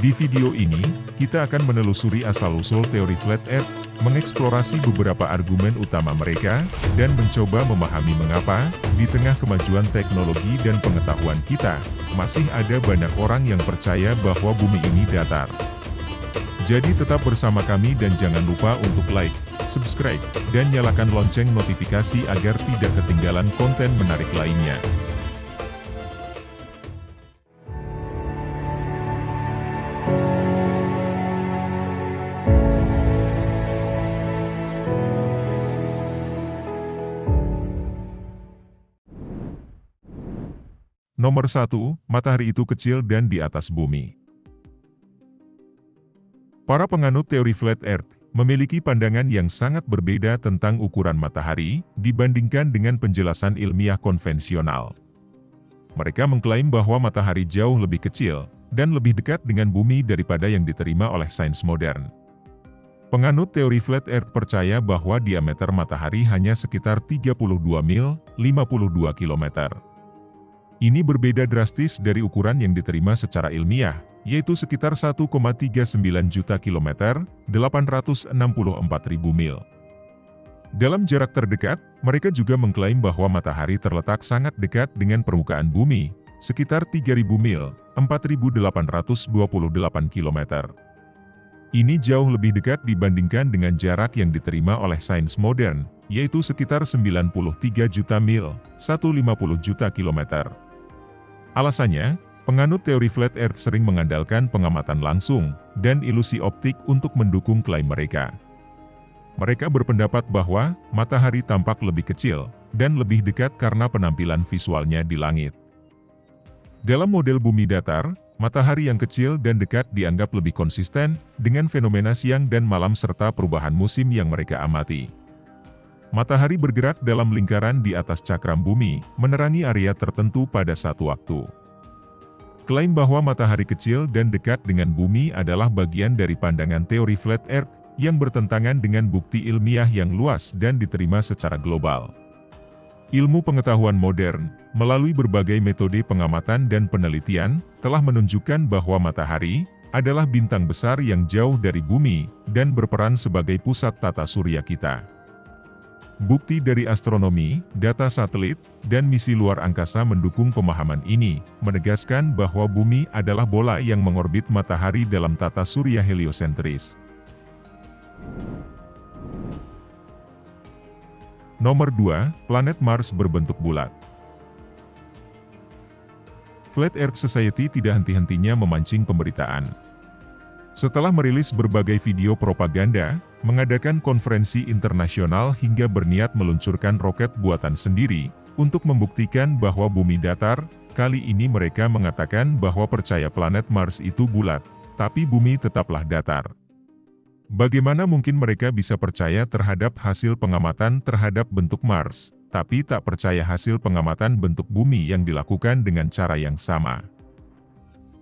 Di video ini, kita akan menelusuri asal-usul teori Flat Earth, mengeksplorasi beberapa argumen utama mereka, dan mencoba memahami mengapa, di tengah kemajuan teknologi dan pengetahuan kita, masih ada banyak orang yang percaya bahwa bumi ini datar. Jadi tetap bersama kami dan jangan lupa untuk like, subscribe, dan nyalakan lonceng notifikasi agar tidak ketinggalan konten menarik lainnya. Nomor 1, matahari itu kecil dan di atas bumi. Para penganut teori Flat Earth memiliki pandangan yang sangat berbeda tentang ukuran matahari dibandingkan dengan penjelasan ilmiah konvensional. Mereka mengklaim bahwa matahari jauh lebih kecil dan lebih dekat dengan bumi daripada yang diterima oleh sains modern. Penganut teori Flat Earth percaya bahwa diameter matahari hanya sekitar 32 mil, 52 km. Ini berbeda drastis dari ukuran yang diterima secara ilmiah, yaitu sekitar 1,39 juta kilometer, 864.000 mil. Dalam jarak terdekat, mereka juga mengklaim bahwa matahari terletak sangat dekat dengan permukaan bumi, sekitar 3.000 mil, 4.828 km. Ini jauh lebih dekat dibandingkan dengan jarak yang diterima oleh sains modern, yaitu sekitar 93 juta mil, 150 juta kilometer. Alasannya, penganut teori Flat Earth sering mengandalkan pengamatan langsung dan ilusi optik untuk mendukung klaim mereka. Mereka berpendapat bahwa matahari tampak lebih kecil dan lebih dekat karena penampilan visualnya di langit. Dalam model bumi datar, matahari yang kecil dan dekat dianggap lebih konsisten dengan fenomena siang dan malam serta perubahan musim yang mereka amati. Matahari bergerak dalam lingkaran di atas cakram bumi, menerangi area tertentu pada satu waktu. Klaim bahwa matahari kecil dan dekat dengan bumi adalah bagian dari pandangan teori Flat Earth yang bertentangan dengan bukti ilmiah yang luas dan diterima secara global. Ilmu pengetahuan modern, melalui berbagai metode pengamatan dan penelitian, telah menunjukkan bahwa matahari adalah bintang besar yang jauh dari bumi dan berperan sebagai pusat tata surya kita. Bukti dari astronomi, data satelit, dan misi luar angkasa mendukung pemahaman ini, menegaskan bahwa bumi adalah bola yang mengorbit matahari dalam tata surya heliosentris. Nomor 2, planet Mars berbentuk bulat. Flat Earth Society tidak henti-hentinya memancing pemberitaan. Setelah merilis berbagai video propaganda, mengadakan konferensi internasional hingga berniat meluncurkan roket buatan sendiri, untuk membuktikan bahwa bumi datar, kali ini mereka mengatakan bahwa percaya planet Mars itu bulat, tapi bumi tetaplah datar. Bagaimana mungkin mereka bisa percaya terhadap hasil pengamatan terhadap bentuk Mars, tapi tak percaya hasil pengamatan bentuk bumi yang dilakukan dengan cara yang sama?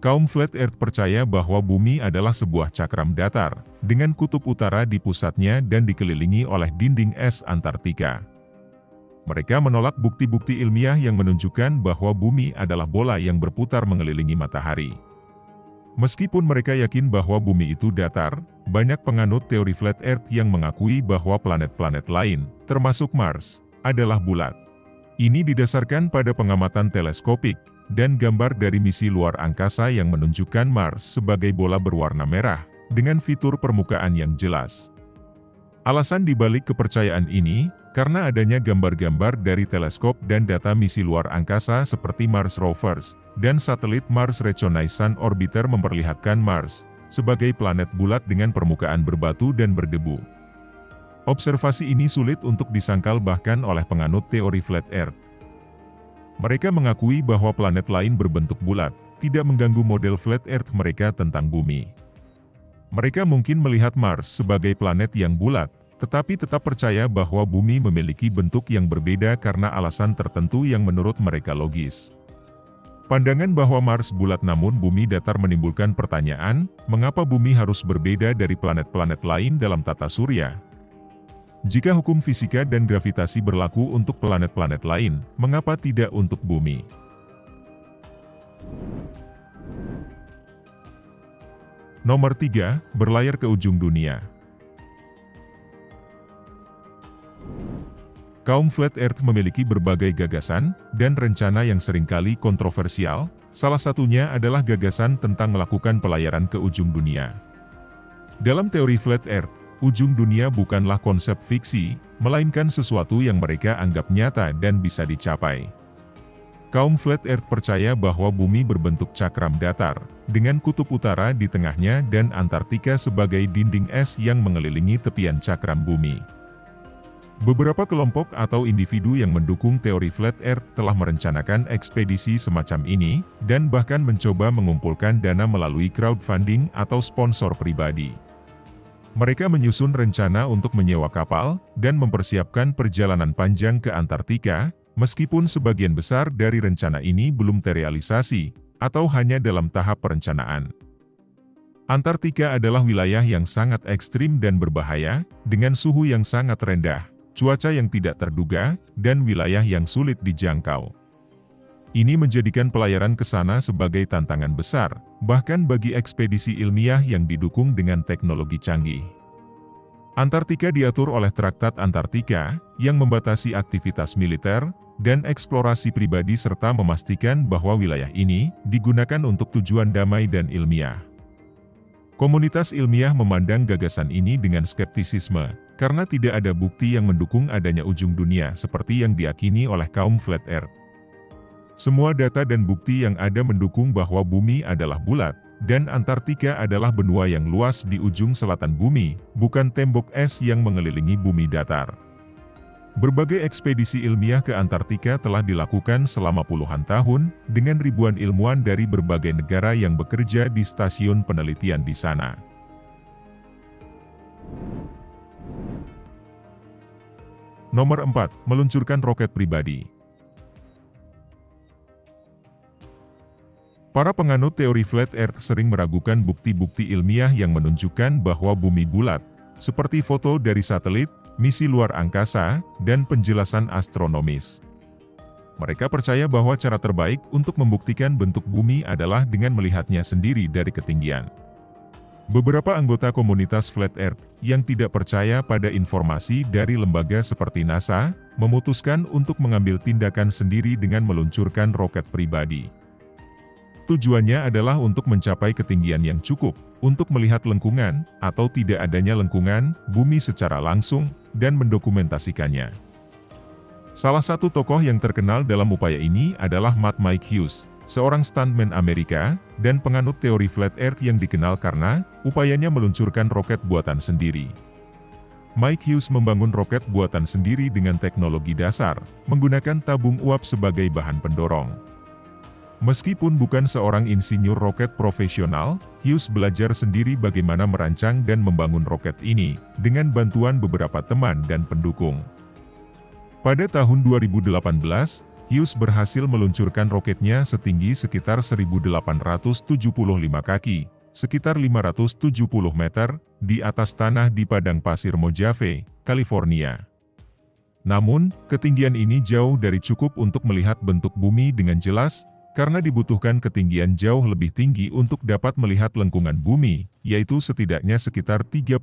Kaum Flat Earth percaya bahwa bumi adalah sebuah cakram datar, dengan kutub utara di pusatnya dan dikelilingi oleh dinding es Antartika. Mereka menolak bukti-bukti ilmiah yang menunjukkan bahwa bumi adalah bola yang berputar mengelilingi matahari. Meskipun mereka yakin bahwa bumi itu datar, banyak penganut teori Flat Earth yang mengakui bahwa planet-planet lain, termasuk Mars, adalah bulat. Ini didasarkan pada pengamatan teleskopik, dan gambar dari misi luar angkasa yang menunjukkan Mars sebagai bola berwarna merah, dengan fitur permukaan yang jelas. Alasan dibalik kepercayaan ini, karena adanya gambar-gambar dari teleskop dan data misi luar angkasa seperti Mars Rovers, dan satelit Mars Reconnaissance Orbiter memperlihatkan Mars sebagai planet bulat dengan permukaan berbatu dan berdebu. Observasi ini sulit untuk disangkal bahkan oleh penganut teori Flat Earth. Mereka mengakui bahwa planet lain berbentuk bulat, tidak mengganggu model Flat Earth mereka tentang bumi. Mereka mungkin melihat Mars sebagai planet yang bulat, tetapi tetap percaya bahwa bumi memiliki bentuk yang berbeda karena alasan tertentu yang menurut mereka logis. Pandangan bahwa Mars bulat namun bumi datar menimbulkan pertanyaan, mengapa bumi harus berbeda dari planet-planet lain dalam tata surya? Jika hukum fisika dan gravitasi berlaku untuk planet-planet lain, mengapa tidak untuk bumi? Nomor 3, berlayar ke ujung dunia. Kaum Flat Earth memiliki berbagai gagasan dan rencana yang seringkali kontroversial, salah satunya adalah gagasan tentang melakukan pelayaran ke ujung dunia. Dalam teori Flat Earth, ujung dunia bukanlah konsep fiksi, melainkan sesuatu yang mereka anggap nyata dan bisa dicapai. Kaum Flat Earth percaya bahwa bumi berbentuk cakram datar, dengan kutub utara di tengahnya dan Antartika sebagai dinding es yang mengelilingi tepian cakram bumi. Beberapa kelompok atau individu yang mendukung teori Flat Earth telah merencanakan ekspedisi semacam ini, dan bahkan mencoba mengumpulkan dana melalui crowdfunding atau sponsor pribadi. Mereka menyusun rencana untuk menyewa kapal, dan mempersiapkan perjalanan panjang ke Antartika, meskipun sebagian besar dari rencana ini belum terrealisasi, atau hanya dalam tahap perencanaan. Antartika adalah wilayah yang sangat ekstrim dan berbahaya, dengan suhu yang sangat rendah, cuaca yang tidak terduga, dan wilayah yang sulit dijangkau. Ini menjadikan pelayaran ke sana sebagai tantangan besar, bahkan bagi ekspedisi ilmiah yang didukung dengan teknologi canggih. Antartika diatur oleh Traktat Antartika, yang membatasi aktivitas militer, dan eksplorasi pribadi serta memastikan bahwa wilayah ini digunakan untuk tujuan damai dan ilmiah. Komunitas ilmiah memandang gagasan ini dengan skeptisisme, karena tidak ada bukti yang mendukung adanya ujung dunia seperti yang diyakini oleh kaum Flat Earth. Semua data dan bukti yang ada mendukung bahwa bumi adalah bulat, dan Antartika adalah benua yang luas di ujung selatan bumi, bukan tembok es yang mengelilingi bumi datar. Berbagai ekspedisi ilmiah ke Antartika telah dilakukan selama puluhan tahun, dengan ribuan ilmuwan dari berbagai negara yang bekerja di stasiun penelitian di sana. Nomor 4, meluncurkan roket pribadi. Para penganut teori Flat Earth sering meragukan bukti-bukti ilmiah yang menunjukkan bahwa bumi bulat, seperti foto dari satelit, misi luar angkasa, dan penjelasan astronomis. Mereka percaya bahwa cara terbaik untuk membuktikan bentuk bumi adalah dengan melihatnya sendiri dari ketinggian. Beberapa anggota komunitas Flat Earth yang tidak percaya pada informasi dari lembaga seperti NASA, memutuskan untuk mengambil tindakan sendiri dengan meluncurkan roket pribadi. Tujuannya adalah untuk mencapai ketinggian yang cukup, untuk melihat lengkungan, atau tidak adanya lengkungan, bumi secara langsung, dan mendokumentasikannya. Salah satu tokoh yang terkenal dalam upaya ini adalah Mike Hughes, seorang stuntman Amerika, dan penganut teori Flat Earth yang dikenal karena upayanya meluncurkan roket buatan sendiri. Mike Hughes membangun roket buatan sendiri dengan teknologi dasar, menggunakan tabung uap sebagai bahan pendorong. Meskipun bukan seorang insinyur roket profesional, Hughes belajar sendiri bagaimana merancang dan membangun roket ini, dengan bantuan beberapa teman dan pendukung. Pada tahun 2018, Hughes berhasil meluncurkan roketnya setinggi sekitar 1.875 kaki, sekitar 570 meter, di atas tanah di padang pasir Mojave, California. Namun, ketinggian ini jauh dari cukup untuk melihat bentuk bumi dengan jelas, karena dibutuhkan ketinggian jauh lebih tinggi untuk dapat melihat lengkungan bumi, yaitu setidaknya sekitar 35.000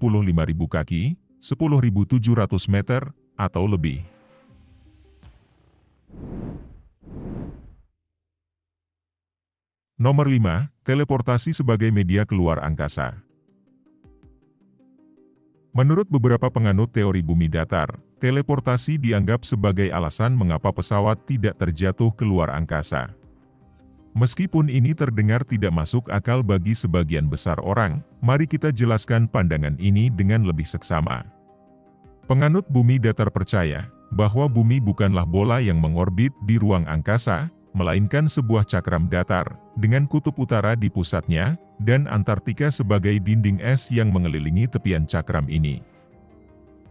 kaki, 10.700 meter, atau lebih. Nomor 5, teleportasi sebagai media keluar angkasa. Menurut beberapa penganut teori bumi datar, teleportasi dianggap sebagai alasan mengapa pesawat tidak terjatuh keluar angkasa. Meskipun ini terdengar tidak masuk akal bagi sebagian besar orang, mari kita jelaskan pandangan ini dengan lebih seksama. Penganut bumi datar percaya bahwa bumi bukanlah bola yang mengorbit di ruang angkasa, melainkan sebuah cakram datar, dengan kutub utara di pusatnya, dan Antartika sebagai dinding es yang mengelilingi tepian cakram ini.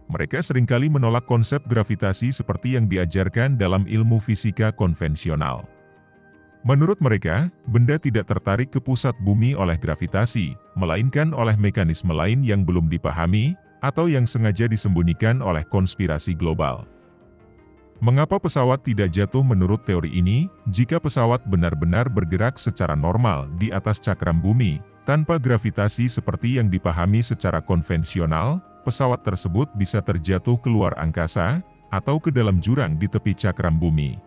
Mereka seringkali menolak konsep gravitasi seperti yang diajarkan dalam ilmu fisika konvensional. Menurut mereka, benda tidak tertarik ke pusat bumi oleh gravitasi, melainkan oleh mekanisme lain yang belum dipahami, atau yang sengaja disembunyikan oleh konspirasi global. Mengapa pesawat tidak jatuh menurut teori ini? Jika pesawat benar-benar bergerak secara normal di atas cakram bumi, Tanpa gravitasi seperti yang dipahami secara konvensional, pesawat tersebut bisa terjatuh keluar angkasa, atau ke dalam jurang di tepi cakram bumi.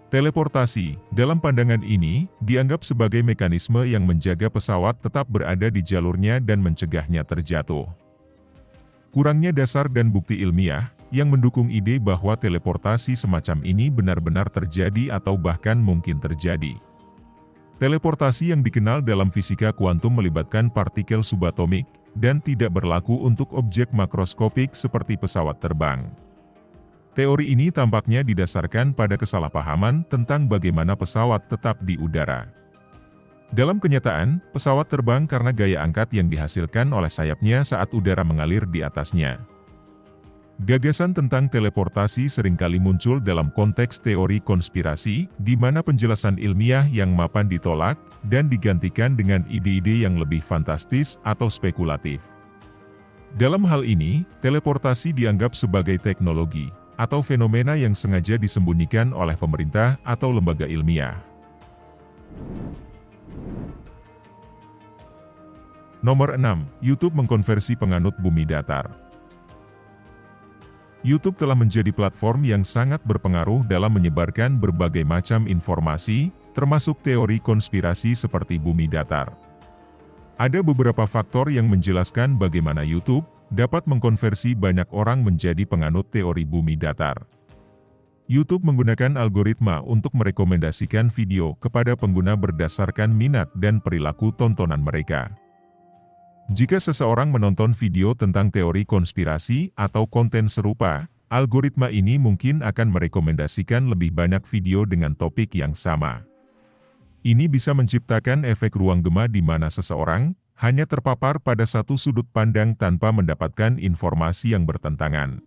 Teleportasi, dalam pandangan ini, dianggap sebagai mekanisme yang menjaga pesawat tetap berada di jalurnya dan mencegahnya terjatuh. Kurangnya dasar dan bukti ilmiah, yang mendukung ide bahwa teleportasi semacam ini benar-benar terjadi atau bahkan mungkin terjadi. Teleportasi yang dikenal dalam fisika kuantum melibatkan partikel subatomik, dan tidak berlaku untuk objek makroskopik seperti pesawat terbang. Teori ini tampaknya didasarkan pada kesalahpahaman tentang bagaimana pesawat tetap di udara. Dalam kenyataan, pesawat terbang karena gaya angkat yang dihasilkan oleh sayapnya saat udara mengalir di atasnya. Gagasan tentang teleportasi seringkali muncul dalam konteks teori konspirasi, di mana penjelasan ilmiah yang mapan ditolak, dan digantikan dengan ide-ide yang lebih fantastis atau spekulatif. Dalam hal ini, teleportasi dianggap sebagai teknologi, atau fenomena yang sengaja disembunyikan oleh pemerintah atau lembaga ilmiah. Nomor 6. YouTube mengkonversi penganut bumi datar. YouTube telah menjadi platform yang sangat berpengaruh dalam menyebarkan berbagai macam informasi, termasuk teori konspirasi seperti bumi datar. Ada beberapa faktor yang menjelaskan bagaimana YouTube dapat mengkonversi banyak orang menjadi penganut teori bumi datar. YouTube menggunakan algoritma untuk merekomendasikan video kepada pengguna berdasarkan minat dan perilaku tontonan mereka. Jika seseorang menonton video tentang teori konspirasi atau konten serupa, algoritma ini mungkin akan merekomendasikan lebih banyak video dengan topik yang sama. Ini bisa menciptakan efek ruang gema di mana seseorang hanya terpapar pada satu sudut pandang tanpa mendapatkan informasi yang bertentangan.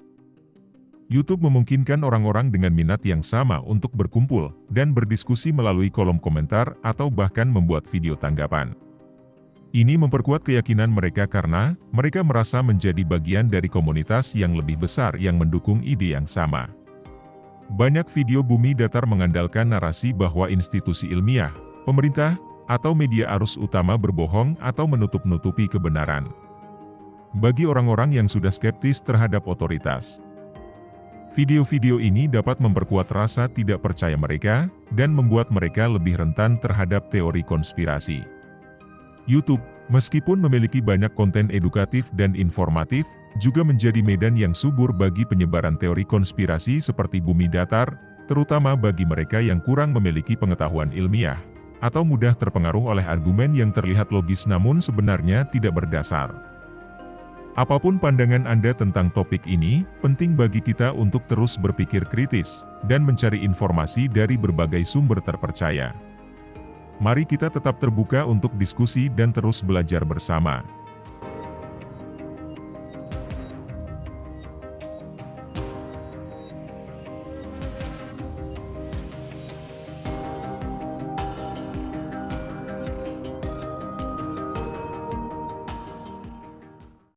YouTube memungkinkan orang-orang dengan minat yang sama untuk berkumpul dan berdiskusi melalui kolom komentar atau bahkan membuat video tanggapan. Ini memperkuat keyakinan mereka karena mereka merasa menjadi bagian dari komunitas yang lebih besar yang mendukung ide yang sama. Banyak video bumi datar mengandalkan narasi bahwa institusi ilmiah, pemerintah, atau media arus utama berbohong atau menutup-nutupi kebenaran. Bagi orang-orang yang sudah skeptis terhadap otoritas, video-video ini dapat memperkuat rasa tidak percaya mereka dan membuat mereka lebih rentan terhadap teori konspirasi. YouTube, meskipun memiliki banyak konten edukatif dan informatif, juga menjadi medan yang subur bagi penyebaran teori konspirasi seperti bumi datar, terutama bagi mereka yang kurang memiliki pengetahuan ilmiah, atau mudah terpengaruh oleh argumen yang terlihat logis namun sebenarnya tidak berdasar. Apapun pandangan Anda tentang topik ini, penting bagi kita untuk terus berpikir kritis, dan mencari informasi dari berbagai sumber terpercaya. Mari kita tetap terbuka untuk diskusi dan terus belajar bersama.